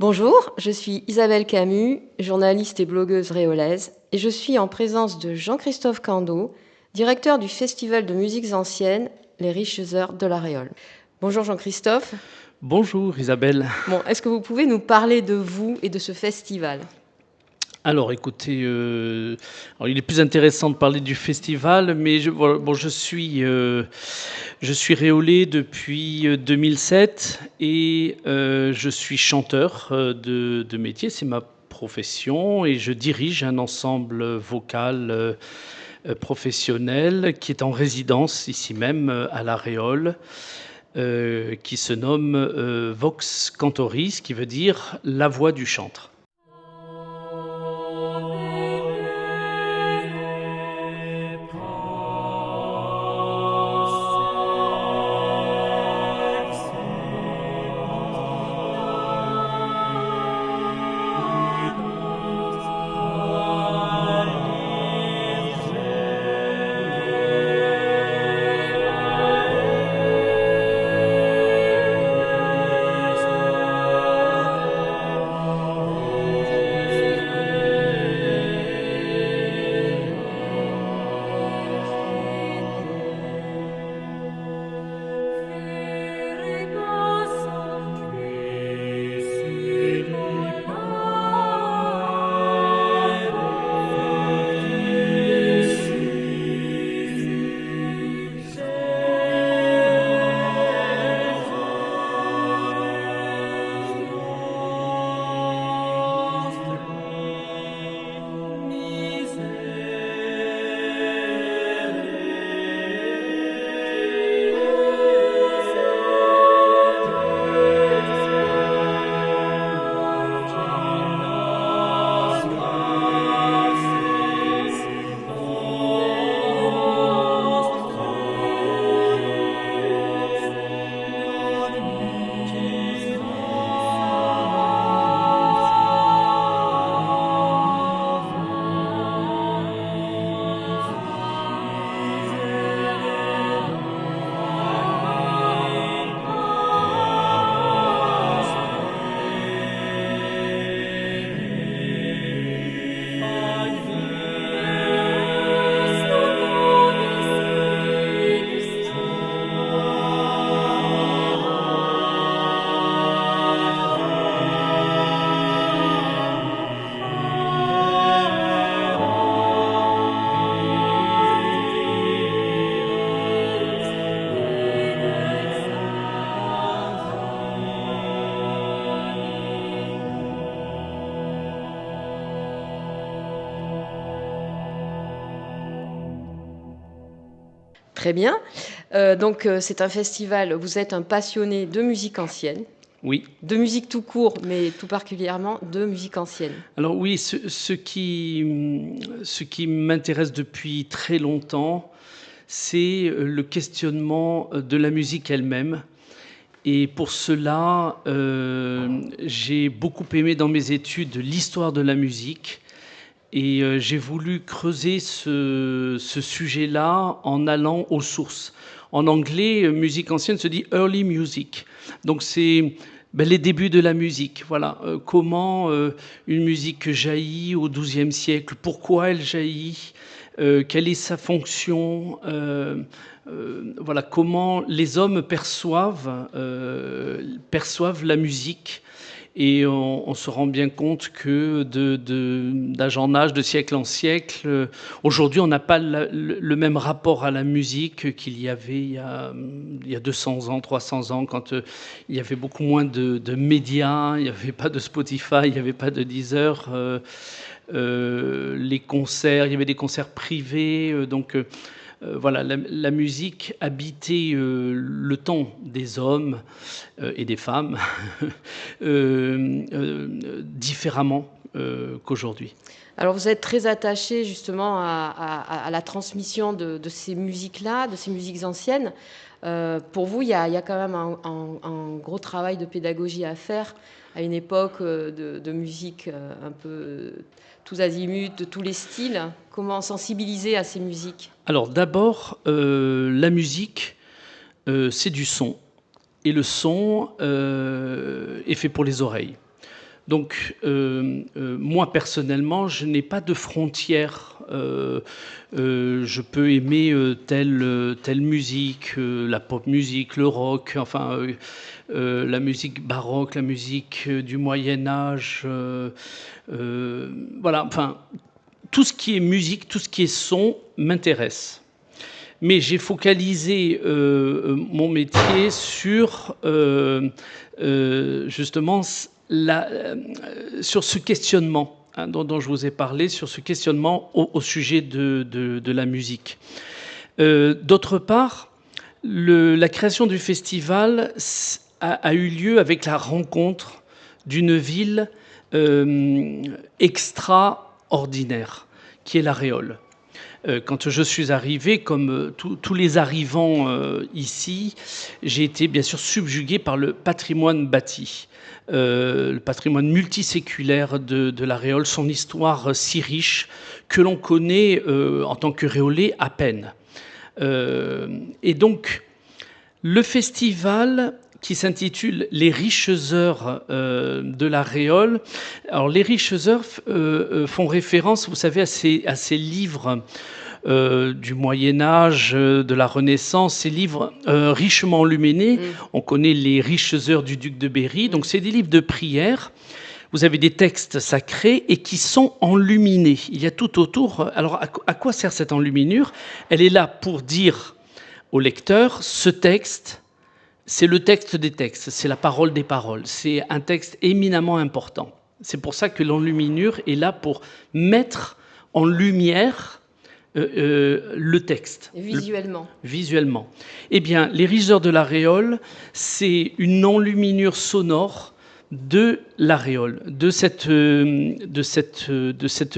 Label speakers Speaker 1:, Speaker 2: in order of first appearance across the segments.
Speaker 1: Bonjour, je suis Isabelle Camus, journaliste et blogueuse réolaise, et je suis en présence de Jean-Christophe Candeau, directeur du Festival de musiques anciennes, Les Riches Heures de la Réole. Bonjour Jean-Christophe.
Speaker 2: Bonjour Isabelle.
Speaker 1: Bon, est-ce que vous pouvez nous parler de vous et de ce festival?
Speaker 2: Alors écoutez, alors il est plus intéressant de parler du festival, mais voilà, bon, je suis réolé depuis 2007 et je suis chanteur de métier, c'est ma profession, et je dirige un ensemble vocal professionnel qui est en résidence ici même à La Réole, qui se nomme Vox Cantoris, qui veut dire la voix du chantre.
Speaker 1: Très bien. C'est un festival, vous êtes un passionné de musique ancienne,
Speaker 2: Oui.
Speaker 1: de musique tout court, mais tout particulièrement de musique ancienne.
Speaker 2: Alors oui, ce qui m'intéresse depuis très longtemps, c'est le questionnement de la musique elle-même. Et pour cela, j'ai beaucoup aimé dans mes études l'histoire de la musique. Et j'ai voulu creuser ce sujet-là en allant aux sources. En anglais, musique ancienne se dit early music. Donc c'est les débuts de la musique. Voilà. Comment une musique jaillit au XIIe siècle, pourquoi elle jaillit, quelle est sa fonction, voilà, comment les hommes perçoivent la musique. Et on se rend bien compte que d'âge en âge, de siècle en siècle, aujourd'hui, on n'a pas le même rapport à la musique qu'il y avait il y a 200 ans, 300 ans, quand il y avait beaucoup moins de médias, il n'y avait pas de Spotify, il n'y avait pas de Deezer, les concerts, il y avait des concerts privés, voilà, la musique habitait le temps des hommes et des femmes différemment qu'aujourd'hui.
Speaker 1: Alors vous êtes très attaché justement à la transmission de ces musiques-là, de ces musiques anciennes. Pour vous, il y a quand même un gros travail de pédagogie à faire à une époque de musique un peu tous azimuts, de tous les styles. Comment sensibiliser à ces musiques?
Speaker 2: Alors d'abord, la musique, c'est du son, et le son est fait pour les oreilles. Donc, moi, personnellement, je n'ai pas de frontières. Je peux aimer telle musique, la pop musique, le rock, enfin, la musique baroque, la musique du Moyen Âge. Voilà, enfin, tout ce qui est musique, tout ce qui est son m'intéresse. Mais j'ai focalisé mon métier sur justement sur ce questionnement dont je vous ai parlé, sur ce questionnement au sujet de la musique. D'autre part, la création du festival a eu lieu avec la rencontre d'une ville extraordinaire, qui est La Réole. Quand je suis arrivé, comme tous les arrivants ici, j'ai été bien sûr subjugué par le patrimoine bâti, le patrimoine multiséculaire de La Réole, son histoire si riche que l'on connaît en tant que Réolais à peine. Et donc, le festival qui s'intitule Les Riches Heures de La Réole. Alors, les Riches Heures font référence, vous savez, à ces livres du Moyen-Âge, de la Renaissance, ces livres richement enluminés. On connaît les Riches Heures du duc de Berry. Donc, c'est des livres de prière. Vous avez des textes sacrés et qui sont enluminés. Il y a tout autour. Alors, à quoi sert cette enluminure? Elle est là pour dire au lecteur, ce texte, c'est le texte des textes, c'est la parole des paroles. C'est un texte éminemment important. C'est pour ça que l'enluminure est là pour mettre en lumière le texte.
Speaker 1: Visuellement.
Speaker 2: Visuellement. Eh bien, les Riches Heures de La Réole, c'est une enluminure sonore de La Réole, de cette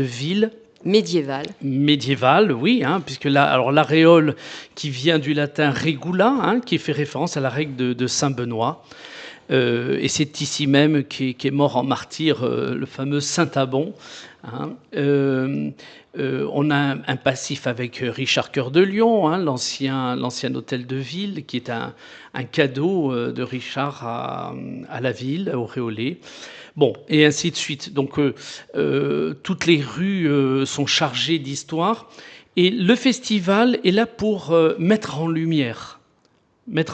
Speaker 2: ville médiévale, oui, puisque alors La Réole, qui vient du latin regula, qui fait référence à la règle de Saint Benoît, et c'est ici même qu'est mort en martyr le fameux Saint Abon. On a un passif avec Richard Cœur de Lion, l'ancien hôtel de ville, qui est un cadeau de Richard à la ville, au Réolais. Bon, et ainsi de suite. Donc, toutes les rues sont chargées d'histoire. Et le festival est là pour mettre en lumière la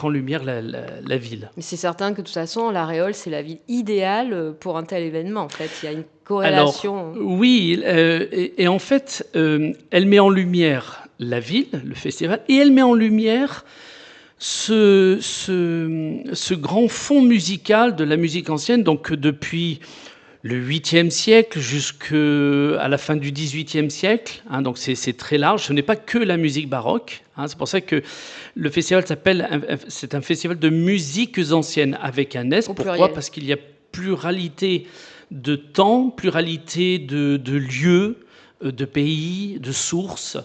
Speaker 2: ville.
Speaker 1: Mais c'est certain que de toute façon, La Réole, c'est la ville idéale pour un tel événement. En fait, il y a une corrélation.
Speaker 2: Alors, oui, et en fait, elle met en lumière la ville, le festival, et elle met en lumière ce grand fond musical de la musique ancienne, donc depuis le 8e siècle jusqu'à la fin du 18e siècle, donc c'est très large. Ce n'est pas que la musique baroque, c'est pour ça que le festival c'est un festival de musiques anciennes avec un S. Pourquoi? Parce qu'il y a pluralité de temps, pluralité de lieux, de pays, de sources.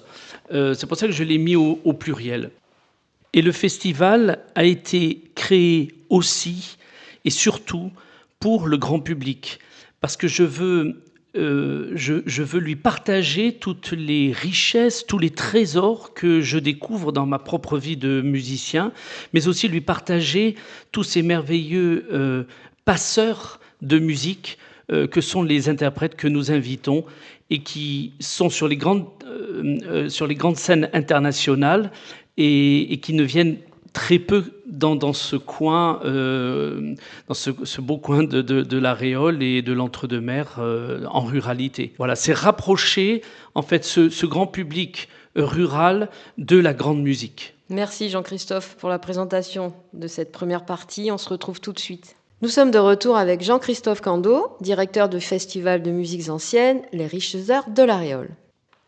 Speaker 2: C'est pour ça que je l'ai mis au pluriel. Et le festival a été créé aussi et surtout pour le grand public, parce que je veux lui partager toutes les richesses, tous les trésors que je découvre dans ma propre vie de musicien, mais aussi lui partager tous ces merveilleux passeurs de musique que sont les interprètes que nous invitons et qui sont sur les grandes scènes internationales et qui ne viennent très peu dans ce coin, dans ce beau coin de La Réole et de l'Entre-deux-Mers en ruralité. Voilà, c'est rapprocher en fait ce grand public rural de la grande musique.
Speaker 1: Merci Jean-Christophe pour la présentation de cette première partie. On se retrouve tout de suite. Nous sommes de retour avec Jean-Christophe Candeau, directeur du Festival de musiques anciennes, Les Riches Heures de La Réole.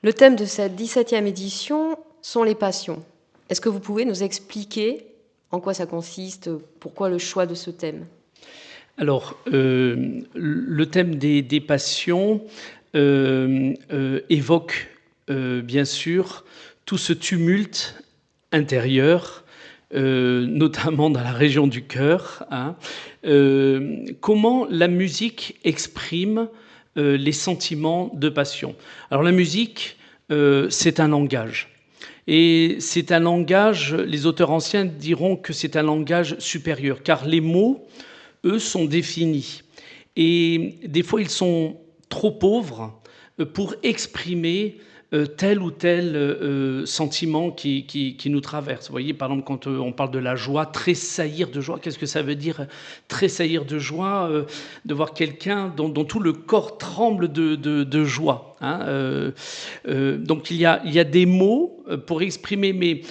Speaker 1: Le thème de cette 17e édition sont les passions. Est-ce que vous pouvez nous expliquer en quoi ça consiste, pourquoi le choix de ce thème?
Speaker 2: Alors, le thème des passions évoque bien sûr tout ce tumulte intérieur, notamment dans la région du cœur. Comment la musique exprime les sentiments de passion. Alors la musique, c'est un langage. Et c'est un langage, les auteurs anciens diront que c'est un langage supérieur, car les mots, eux, sont définis. Et des fois, ils sont trop pauvres pour exprimer tel ou tel sentiment qui nous traverse. Vous voyez, par exemple, quand on parle de la joie, tressaillir de joie, qu'est-ce que ça veut dire, tressaillir de joie, de voir quelqu'un dont tout le corps tremble de joie, hein, donc il y a des mots pour exprimer, mais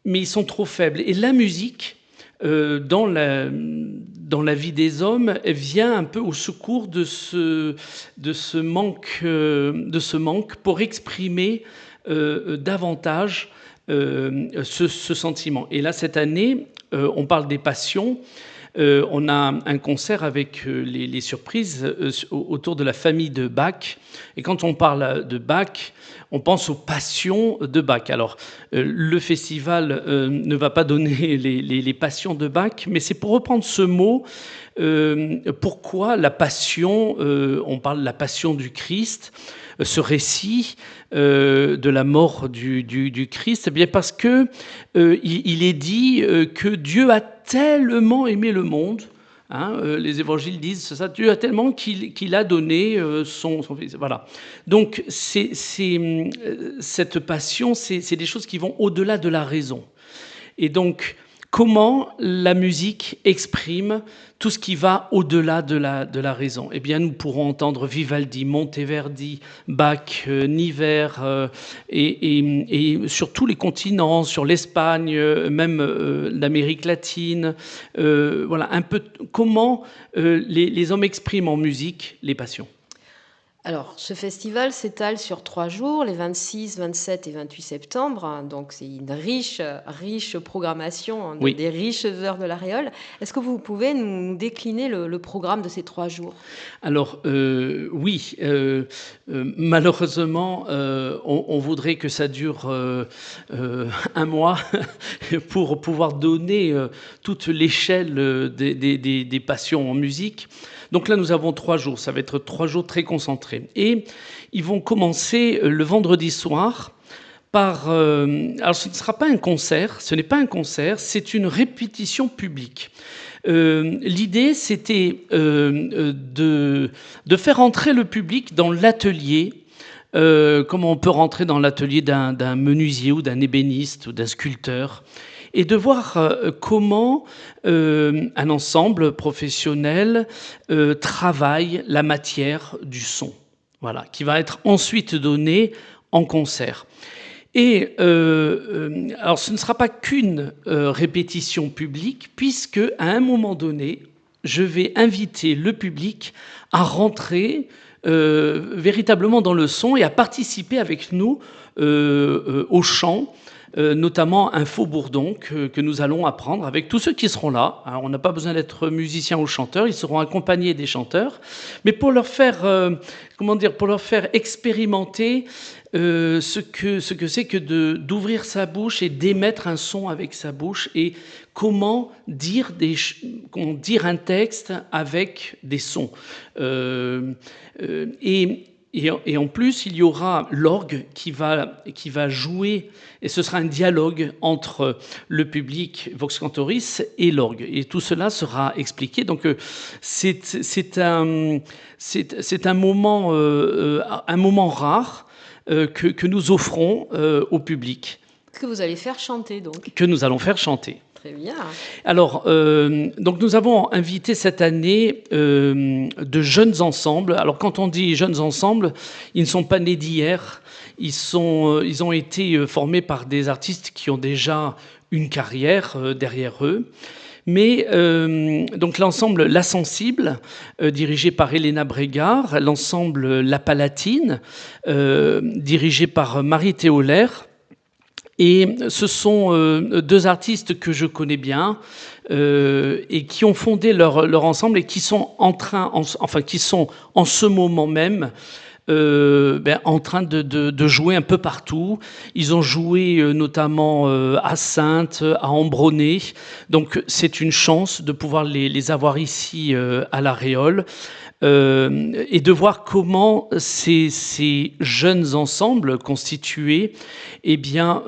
Speaker 2: ils sont trop faibles. Et la musique, dans la vie des hommes, elle vient un peu au secours de ce manque pour exprimer davantage ce sentiment. Et là, cette année, on parle des passions. On a un concert avec les surprises autour de la famille de Bach. Et quand on parle de Bach, on pense aux passions de Bach. Alors, le festival ne va pas donner les passions de Bach, mais c'est pour reprendre ce mot. Pourquoi la passion, on parle de la passion du Christ, ce récit de la mort du Christ? Eh bien parce que il est dit que Dieu a tellement aimé le monde, hein, les évangiles disent ça, Dieu a tellement qu'il a donné son Fils. Voilà. Donc cette passion, c'est des choses qui vont au-delà de la raison. Et donc, comment la musique exprime tout ce qui va au-delà de la raison? Eh bien, nous pourrons entendre Vivaldi, Monteverdi, Bach, Niver, et sur tous les continents, sur l'Espagne, même l'Amérique latine. Voilà, un peu comment les hommes expriment en musique les passions.
Speaker 1: Alors, ce festival s'étale sur 3 jours, les 26, 27 et 28 septembre. Donc, c'est une riche programmation, hein,
Speaker 2: Oui.
Speaker 1: des riches heures de l'Aréole. Est-ce que vous pouvez nous décliner le programme de ces 3 jours?
Speaker 2: Alors, oui, malheureusement, on voudrait que ça dure un mois pour pouvoir donner toute l'échelle des passions en musique. Donc là, nous avons 3 jours. Ça va être 3 jours très concentrés. Et ils vont commencer le vendredi soir par... alors, ce ne sera pas un concert, ce n'est pas un concert, c'est une répétition publique. L'idée, c'était de faire entrer le public dans l'atelier, comme on peut rentrer dans l'atelier d'un menuisier ou d'un ébéniste ou d'un sculpteur, et de voir comment un ensemble professionnel travaille la matière du son, voilà, qui va être ensuite donné en concert. Et alors, ce ne sera pas qu'une répétition publique, puisque à un moment donné, je vais inviter le public à rentrer véritablement dans le son et à participer avec nous au chant, notamment un faux bourdon que nous allons apprendre avec tous ceux qui seront là. Alors, on n'a pas besoin d'être musicien ou chanteur, ils seront accompagnés des chanteurs, mais pour leur faire, pour leur faire expérimenter ce que c'est que d'ouvrir sa bouche et d'émettre un son avec sa bouche, et comment dire un texte avec des sons. Et en plus, il y aura l'orgue qui va jouer, et ce sera un dialogue entre le public Vox Cantoris et l'orgue. Et tout cela sera expliqué. Donc, c'est un moment rare que nous offrons au public.
Speaker 1: Que vous allez faire chanter, donc.
Speaker 2: Que nous allons faire chanter.
Speaker 1: Très bien.
Speaker 2: Alors, donc nous avons invité cette année de jeunes ensembles. Alors, quand on dit jeunes ensembles, ils ne sont pas nés d'hier. Ils ont été formés par des artistes qui ont déjà une carrière derrière eux. Mais donc l'ensemble La Sensible, dirigé par Elena Bregard, l'ensemble La Palatine, dirigé par Marie Théolaire. Et ce sont 2 artistes que je connais bien et qui ont fondé leur ensemble et qui sont qui sont en ce moment même en train de jouer un peu partout. Ils ont joué notamment à Saintes, à Ambronay. Donc c'est une chance de pouvoir les avoir ici à La Réole. Et de voir comment ces jeunes ensembles constitués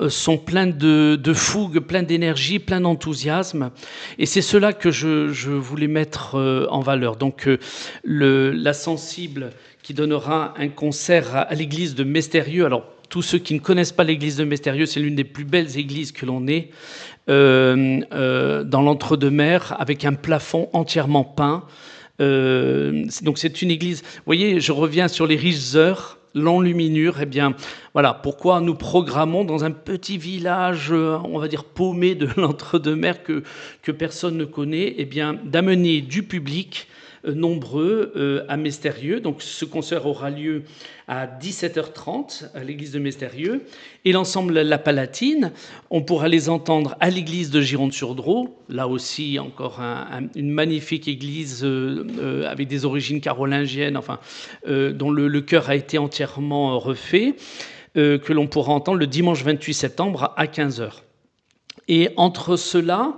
Speaker 2: sont pleins de fougue, pleins d'énergie, pleins d'enthousiasme. Et c'est cela que je voulais mettre en valeur. Donc la sensible qui donnera un concert à l'église de Mestérieux. Alors tous ceux qui ne connaissent pas l'église de Mestérieux, c'est l'une des plus belles églises que l'on ait dans l'Entre-deux-Mers, avec un plafond entièrement peint. Donc c'est une église, vous voyez, je reviens sur les riches heures, l'enluminure, voilà, pourquoi nous programmons dans un petit village, on va dire paumé de l'Entre-deux-Mers que personne ne connaît, d'amener du public nombreux à Mestérieux. Donc ce concert aura lieu à 17h30 à l'église de Mestérieux. Et l'ensemble La Palatine, on pourra les entendre à l'église de Gironde-sur-Dros, là aussi encore une magnifique église avec des origines carolingiennes, dont le chœur a été entièrement refait, que l'on pourra entendre le dimanche 28 septembre à 15h. Et entre cela,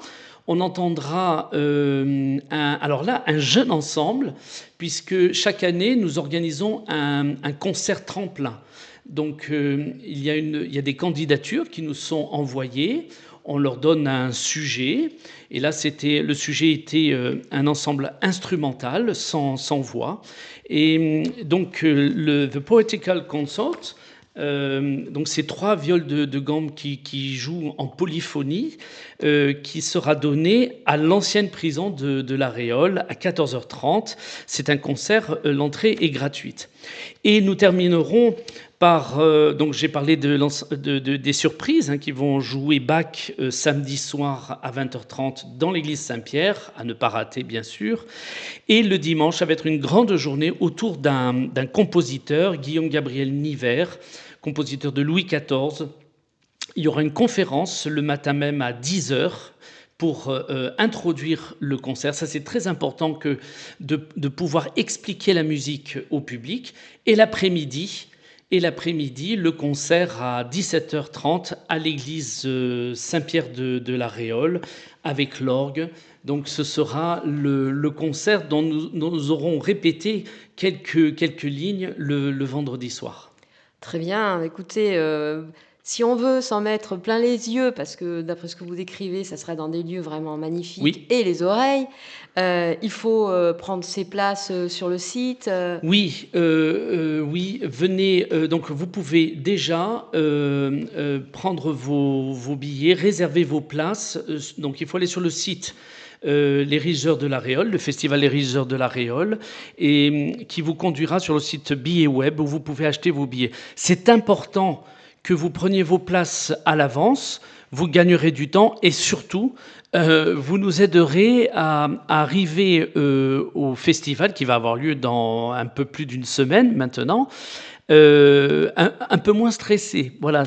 Speaker 2: on entendra un jeune ensemble, puisque chaque année, nous organisons un concert tremplin. Donc, il y a des candidatures qui nous sont envoyées. On leur donne un sujet. Et là, le sujet était un ensemble instrumental, sans voix. Et donc, The Poetical Consort, donc c'est 3 viols de gamme qui jouent en polyphonie, qui sera donné à l'ancienne prison de La Réole à 14h30. C'est un concert, l'entrée est gratuite. Et nous terminerons par, donc j'ai parlé des surprises qui vont jouer Bach samedi soir à 20h30 dans l'église Saint-Pierre, à ne pas rater bien sûr. Et le dimanche, ça va être une grande journée autour d'un compositeur, Guillaume Gabriel Niver, compositeur de Louis XIV. Il y aura une conférence le matin même à 10h pour introduire le concert. Ça, c'est très important de pouvoir expliquer la musique au public. Et l'après-midi, le concert à 17h30 à l'église Saint-Pierre de La Réole avec l'orgue. Donc ce sera le concert dont nous aurons répété quelques lignes le vendredi soir.
Speaker 1: Très bien. Écoutez, si on veut s'en mettre plein les yeux, parce que d'après ce que vous décrivez, ça sera dans des lieux vraiment magnifiques,
Speaker 2: oui.
Speaker 1: Et les oreilles, il faut prendre ses places sur le site.
Speaker 2: Oui, venez. Donc vous pouvez déjà prendre vos billets, réserver vos places. Donc il faut aller sur le site Les Riseurs de La Réole, le festival Les Riseurs de La Réole, et qui vous conduira sur le site Billets Web où vous pouvez acheter vos billets. C'est important que vous preniez vos places à l'avance, vous gagnerez du temps et surtout, vous nous aiderez à arriver au festival qui va avoir lieu dans un peu plus d'une semaine maintenant, un peu moins stressé. Voilà,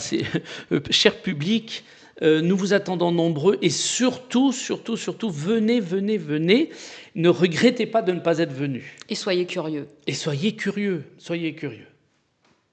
Speaker 2: cher public, nous vous attendons nombreux et surtout, venez. Ne regrettez pas de ne pas être venus.
Speaker 1: Et soyez curieux.
Speaker 2: Et soyez curieux.